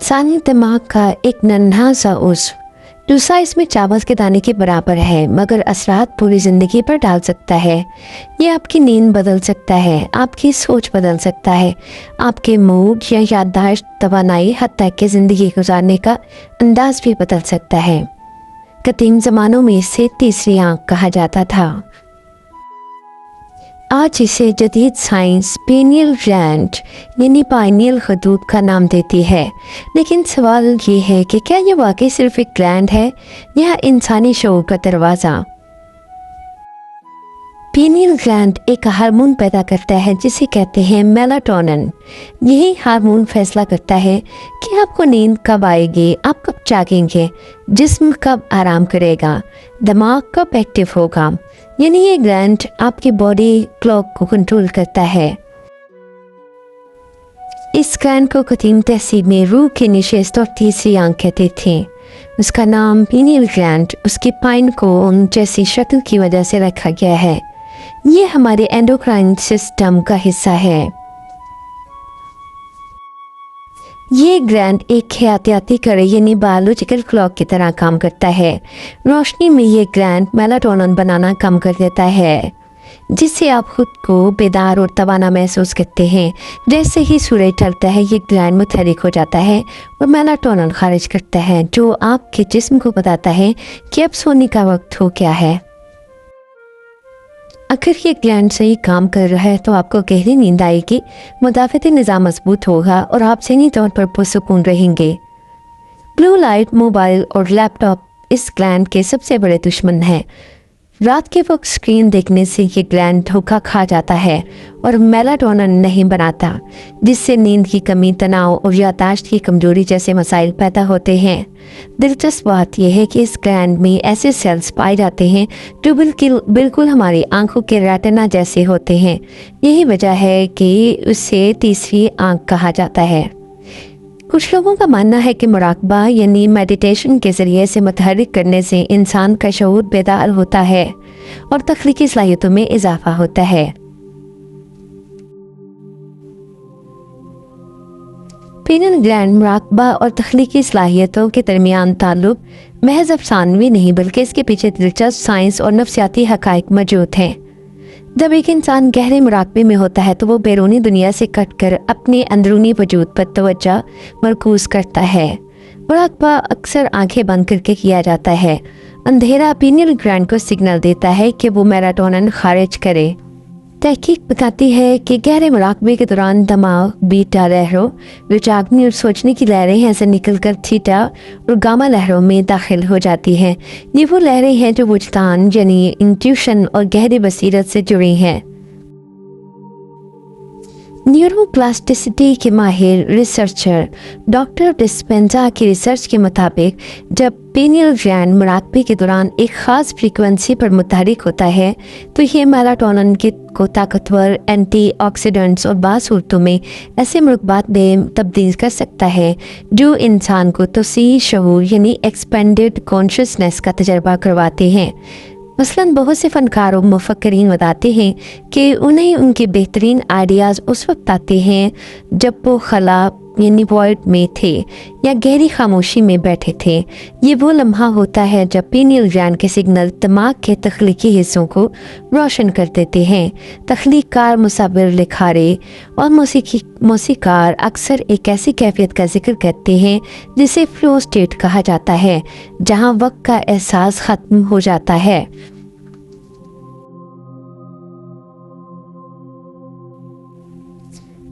इंसानी दिमाग का एक नन्हा सा उज़्व जो साइज में चावल के दाने के बराबर है मगर असरात पूरी ज़िंदगी पर डाल सकता है। ये आपकी नींद बदल सकता है, आपकी सोच बदल सकता है, आपके मूड या याददाश्त, तवानाई, हत्ता कि ज़िंदगी गुजारने का अंदाज भी बदल सकता है। कदीम ज़मानों में इसे तीसरी आँख कहा जाता था। आज इसे जदीद साइंस पीनियल ग्लैंड यानी पाइनियल खदूद का नाम देती है। लेकिन सवाल ये है कि क्या ये वाकई सिर्फ एक ग्लैंड है या इंसानी शऊर का दरवाज़ा? पीनियल ग्लैंड एक हार्मोन पैदा करता है जिसे कहते हैं मेलाटोनिन। यही हार्मोन फैसला करता है कि आपको नींद कब आएगी, आप कब जागेंगे, जिस्म कब आराम करेगा, दिमाग कब एक्टिव होगा। यानी ये ग्लैंड आपकी बॉडी क्लॉक को कंट्रोल करता है। इस ग्लैंड को कदीम तहसीब में रूह की निशिस्त और तीसरी आँख कहते थे। उसका नाम पीनियल ग्लैंड उसकी पाइन कोन जैसी शक्ल की वजह से रखा गया है। ये हमारे एंडोक्राइन सिस्टम का हिस्सा है। ये ग्लैंड एक हयातियाती करे यानी बायोलॉजिकल क्लॉक की तरह काम करता है। रोशनी में ये ग्लैंड मेलाटोनिन बनाना कम कर देता है जिससे आप खुद को बेदार और तवाना महसूस करते हैं। जैसे ही सूरज ढलता है ये ग्लैंड मुतहरिक हो जाता है और मेलाटोनिन खारिज करता है जो आपके जिस्म को बताता है कि अब सोने का वक्त हो गया है। अगर ये ग्लैंड सही काम कर रहा है तो आपको गहरी नींद आएगी, मुदाफ़ती निज़ाम मजबूत होगा और आप सही तौर पर पुरसुकून रहेंगे। ब्लू लाइट, मोबाइल और लैपटॉप इस ग्लैंड के सबसे बड़े दुश्मन हैं। रात के वक्त स्क्रीन देखने से ये ग्लैंड धोखा खा जाता है और मेलाटोनिन नहीं बनाता, जिससे नींद की कमी, तनाव और याददाश्त की कमजोरी जैसे मसाइल पैदा होते हैं। दिलचस्प बात यह है कि इस ग्लैंड में ऐसे सेल्स पाए जाते हैं जो बिल्कुल हमारी आंखों के रेटिना जैसे होते हैं। यही वजह है कि उसे तीसरी आंख कहा जाता है। कुछ लोगों का मानना है कि मुराकबा यानी मेडिटेशन के ज़रिए से मुतहरिक करने से इंसान का शऊर बेदार होता है और तख्लीकी सलाहियतों में इजाफा होता है। पीनियल ग्लैंड, मुराकबा और तख्लीकी सलाहियतों के दरमियान ताल्लुक महज अफसानवी नहीं बल्कि इसके पीछे दिलचस्प साइंस और नफ्सियाती हक़ाइक़ मौजूद हैं। जब एक इंसान गहरे मुराकबे में होता है तो वो बैरूनी दुनिया से कटकर अपने अंदरूनी वजूद पर तवज्जो मरकूज़ करता है। मुराकबा अक्सर आंखें बंद करके किया जाता है। अंधेरा पीनियल ग्लैंड को सिग्नल देता है कि वो मेलाटोनिन खारिज करे। तहकीक बताती है कि गहरे मुराकबे के दौरान दिमाग बीटा लहरों, जो जागने और सोचने की लहरें हैं, से निकलकर थीटा और गामा लहरों में दाखिल हो जाती हैं। ये वो लहरें हैं जो वुजदान यानी इंट्यूशन और गहरी बसीरत से जुड़ी हैं। न्यूरोप्लास्टिसिटी के माहिर रिसर्चर डॉक्टर डिस्पेंजा की रिसर्च के मुताबिक जब पीनियल ग्लैंड मुराकबे के दौरान एक ख़ास फ्रीक्वेंसी पर मुतहरिक होता है तो ये मेलाटोनिन को ताकतवर एंटीऑक्सीडेंट्स और बाज़ सूरतों में ऐसे मुराकबात में तब्दील कर सकता है जो इंसान को तोसी शऊर यानी एक्सपेंडेड कॉन्शियसनेस का तजर्बा करवाते हैं। मसलन बहुत से फ़नकार और मुफक्किरीन बताते हैं कि उन्हें उनके बेहतरीन आइडियाज़ उस वक्त आते हैं जब वो खला यानी वॉइड में थे या गहरी खामोशी में बैठे थे। ये वो लम्हा होता है जब पीनियल ग्लैंड के सिग्नल दिमाग के तख्लीकी हिस्सों को रोशन कर देते हैं। तख्लीककार, मुसव्विर, लिखारे और मौसीकार अक्सर एक ऐसी कैफियत का जिक्र करते हैं जिसे फ्लो स्टेट कहा जाता है, जहाँ वक्त का एहसास ख़त्म हो जाता है।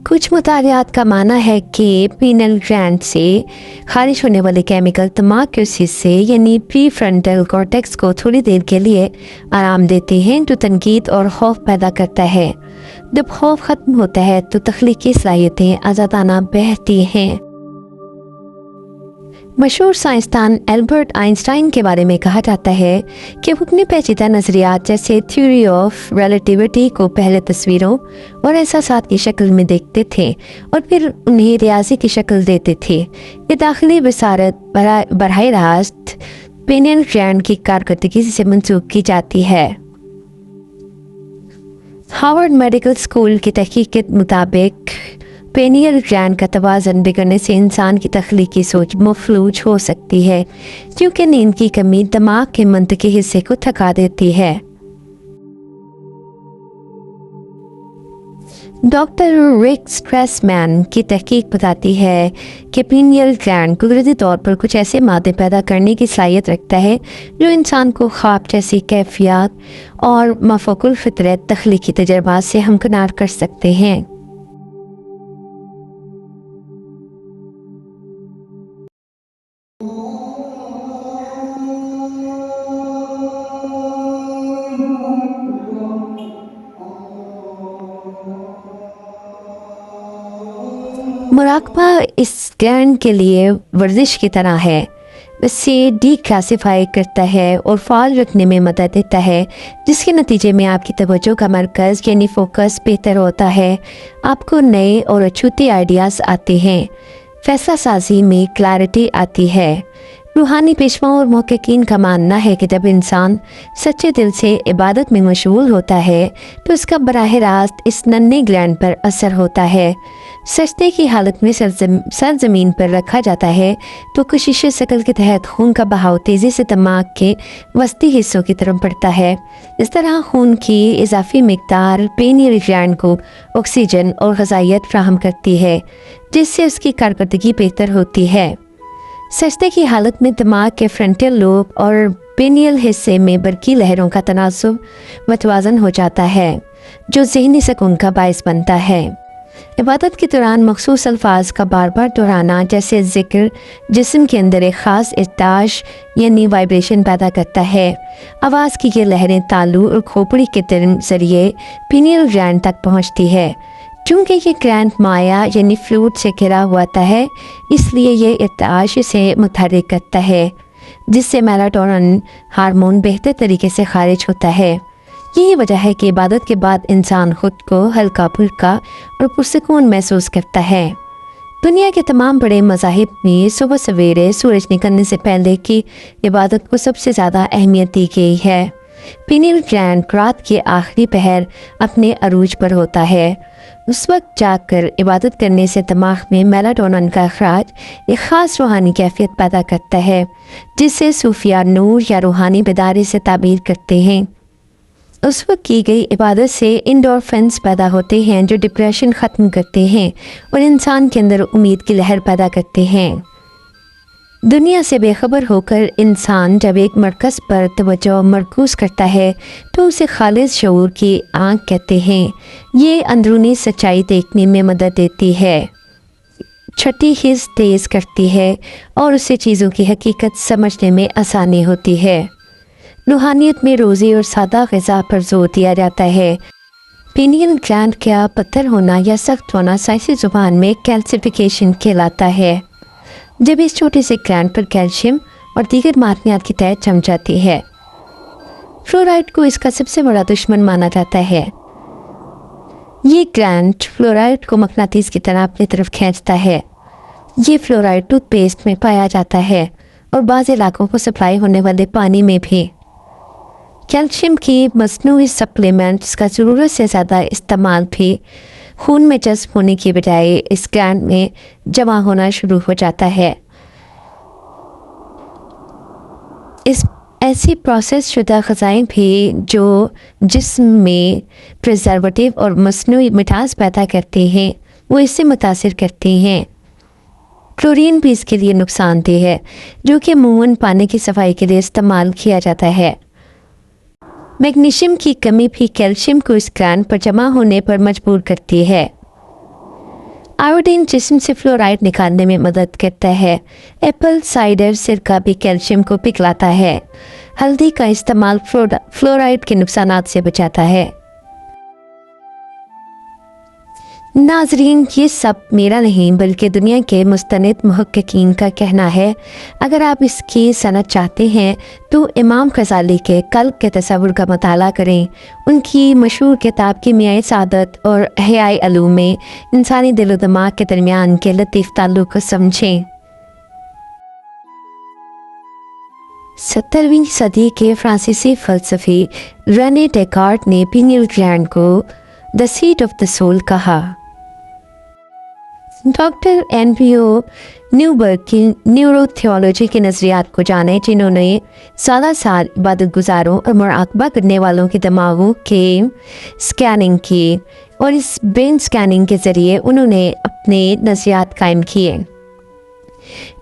कुछ मुतालियात का मानना है कि पीनियल ग्लैंड से खारिज होने वाले केमिकल दिमाग के उस हिस्से यानी प्रीफ्रंटल कॉर्टेक्स को थोड़ी देर के लिए आराम देते हैं जो तनकीद और खौफ पैदा करता है। जब खौफ ख़त्म होता है तो तख्लीकी सलाहियतें आज़ादाना बहती हैं। मशहूर साइंसदान एल्बर्ट आइंस्टाइन के बारे में कहा जाता है कि वो अपने पेचीदा नज़रियात जैसे थ्योरी ऑफ रिलेटिविटी को पहले तस्वीरों और एहसासात की शक्ल में देखते थे और फिर उन्हें रियाजी की शक्ल देते थे। ये दाखिली बसारत बराह रास्त पीनियल ग्लैंड की कारकर्दगी से मंसूब की जाती है। हार्वर्ड मेडिकल स्कूल की तहकीक के मुताबिक पेनियल ग्लैंड का तवाज़ुन बिगड़ने से इंसान की तख्लीकी सोच मफलूज हो सकती है, क्योंकि नींद की कमी दिमाग के मंतकी हिस्से को थका देती है। डॉक्टर रिक स्ट्रेसमैन की तहकीक बताती है कि पीनियल ग्लैंड कुदरती तौर पर कुछ ऐसे मादे पैदा करने की सलाहियत रखता है जो इंसान को ख्वाब जैसी कैफियत और माफूकुल फितरत तख्लीकी तजर्बात से हमकिनार कर सकते हैं। मुराकबा इस ग्लैंड के लिए वर्जिश की तरह है। इससे डिक्लासिफाई करता है और फाल रखने में मदद देता है, जिसके नतीजे में आपकी तवज्जो का मरकज़ यानी फोकस बेहतर होता है। आपको नए और अछूते आइडियाज़ आते हैं, फैसला साजी में क्लैरिटी आती है। रूहानी पेशवाओं और मुहक्किकीन का मानना है कि जब इंसान सच्चे दिल से इबादत में मशगूल होता है तो उसका बराह रास्त इस नन्हे ग्लैंड पर असर होता है। सजदे की हालत में सर ज़मीन पर रखा जाता है तो कशिश शकल के तहत खून का बहाव तेज़ी से दिमाग के वस्ती हिस्सों की तरफ बढ़ता है। इस तरह खून की इजाफी मिकदार पेनियल ग्लैंड को ऑक्सीजन और ग़िज़ाइयत फ़राहम करती है, जिससे उसकी कारकर्दगी बेहतर होती है। सजदे की हालत में दिमाग के फ्रंटल लोब और पेनियल हिस्से में बरकी लहरों का तनासुब मतवाज़न हो जाता है, जो ज़हनी सुकून का बायस बनता है। इबादत के दौरान मखसूस अल्फाज का बार बार दोहराना जैसे ज़िक्र जिस्म के अंदर एक ख़ास इर्ताश यानी वाइब्रेशन पैदा करता है। आवाज़ की ये लहरें तालू और खोपड़ी के ज़रिए पीनियल ग्लैंड तक पहुँचती है। चूँकि ये ग्लैंड माया यानी फ्लूइड से घिरा हुआ है, इसलिए ये इर्ताश से मुतहर्रिक करता है, जिससे मेलाटोनिन हार्मोन बेहतर तरीके से खारिज होता है। यही वजह है कि इबादत के बाद इंसान खुद को हल्का फुल्का और पुरसकून महसूस करता है। दुनिया के तमाम बड़े मज़ाहिब में सुबह सवेरे सूरज निकलने से पहले की इबादत को सबसे ज़्यादा अहमियत दी गई है। पीनियल ग्लैंड रात के आखिरी पहर अपने अरूज पर होता है। उस वक्त जाकर इबादत करने से दिमाग में मेलाटोनिन का अखराज एक ख़ास रूहानी कैफियत पैदा करता है, जिससे सूफिया नूर या रूहानी बेदारी से ताबीर करते हैं। उस वक्त की गई इबादत से एंडोर्फिन्स पैदा होते हैं, जो डिप्रेशन ख़त्म करते हैं और इंसान के अंदर उम्मीद की लहर पैदा करते हैं। दुनिया से बेखबर होकर इंसान जब एक मरकज़ पर तवज्जो मरकूज़ करता है तो उसे खालिस शऊर की आँख कहते हैं। ये अंदरूनी सच्चाई देखने में मदद देती है, छठी हिस्स तेज़ करती है और उससे चीज़ों की हकीकत समझने में आसानी होती है। रूहानियत में रोज़ी और सादा ग़िज़ा पर जोर दिया जाता है। पीनियल ग्लैंड का पत्थर होना या सख्त होना साइंसी ज़ुबान में कैल्सिफिकेशन कहलाता है, जब इस छोटे से ग्लैंड पर कैल्शियम और दीगर मादनियात की तह जम जाती है। फ्लोराइड को इसका सबसे बड़ा दुश्मन माना जाता है। ये ग्लैंड फ्लोराइड को मकनातीस की तरह अपनी तरफ खींचता है। ये फ्लोराइड टूथपेस्ट में पाया जाता है और बाज़ इलाकों को सप्लाई होने वाले पानी में भी। कैल्शियम की मसनूई सप्लीमेंट्स का ज़रूरत से ज़्यादा इस्तेमाल भी खून में जज्ब होने की बजाय इस ग्लैंड में जमा होना शुरू हो जाता है। इस ऐसी प्रोसेस शुदा ग़िज़ाएँ भी जो जिस्म में प्रिजर्वेटिव और मसनूई मिठास पैदा करते हैं, वो इससे मुतासिर करते हैं। क्लोरीन भी इसके लिए नुकसानदेह है, जो कि अमूमन पानी की सफाई के लिए इस्तेमाल किया जाता है। मैग्नीशियम की कमी भी कैल्शियम को इस ग्लैंड पर जमा होने पर मजबूर करती है। आयोडीन जिस्म से फ्लोराइड निकालने में मदद करता है। एप्पल साइडर सिरका भी कैल्शियम को पिघलाता है। हल्दी का इस्तेमाल फ्लोराइड के नुकसानात से बचाता है। नाजरीन, ये सब मेरा नहीं बल्कि दुनिया के मुस्तनिद मुहक्किकीन का कहना है। अगर आप इसकी सनद चाहते हैं तो इमाम गज़ाली के कल्ब के तसव्वुर का मुताला करें। उनकी मशहूर किताब कीमियाए सादत और अहयाए अलूम में इंसानी दिल व दिमाग के दरमियान के लतीफ़ ताल्लुक़ को समझें। 17वीं सदी के फ्रांसीसी फ़लसफ़ी रेने डेकार्ट ने पीनियल ग्लैंड को the seat of the soul कहा। डॉक्टर एनपीओ न्यूबर्ग की न्यूरो थियोलॉजी के नज़रियात को जाने, जिन्होंने साल साल इबादत गुजारों और मुराकबा करने वालों के दिमागों के स्कैनिंग की, और इस ब्रेन स्कैनिंग के ज़रिए उन्होंने अपने नज़रियात कायम किए।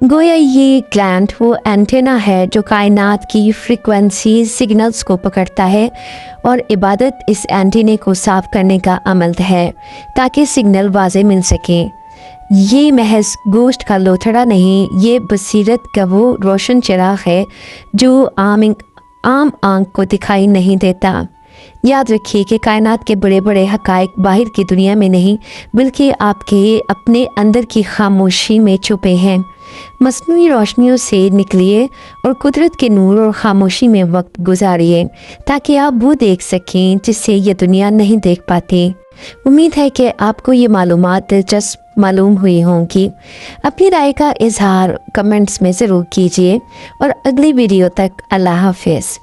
गोया ये ग्लैंड वो एंटेना है जो कायनात की फ्रीक्वेंसी सिग्नल्स को पकड़ता है, और इबादत इस एंटीने को साफ करने का अमल है ताकि सिग्नल वाज़े मिल सके। ये महज गोश्त का लोथड़ा नहीं, ये बसीरत का वो रोशन चिराग है जो आम आंख को दिखाई नहीं देता। याद रखिए कि कायनात के बड़े बड़े हक़ाइक़ बाहर की दुनिया में नहीं, बल्कि आपके अपने अंदर की खामोशी में छुपे हैं। मस्नूई रोशनियों से निकलिए और कुदरत के नूर और खामोशी में वक्त गुजारिए ताकि आप वो देख सकें जिससे ये दुनिया नहीं देख पाती। उम्मीद है कि आपको ये मालूमात दिलचस्प मालूम हुई होंगी। अपनी राय का इजहार कमेंट्स में ज़रूर कीजिए और अगली वीडियो तक अल्लाह हाफ़िज़।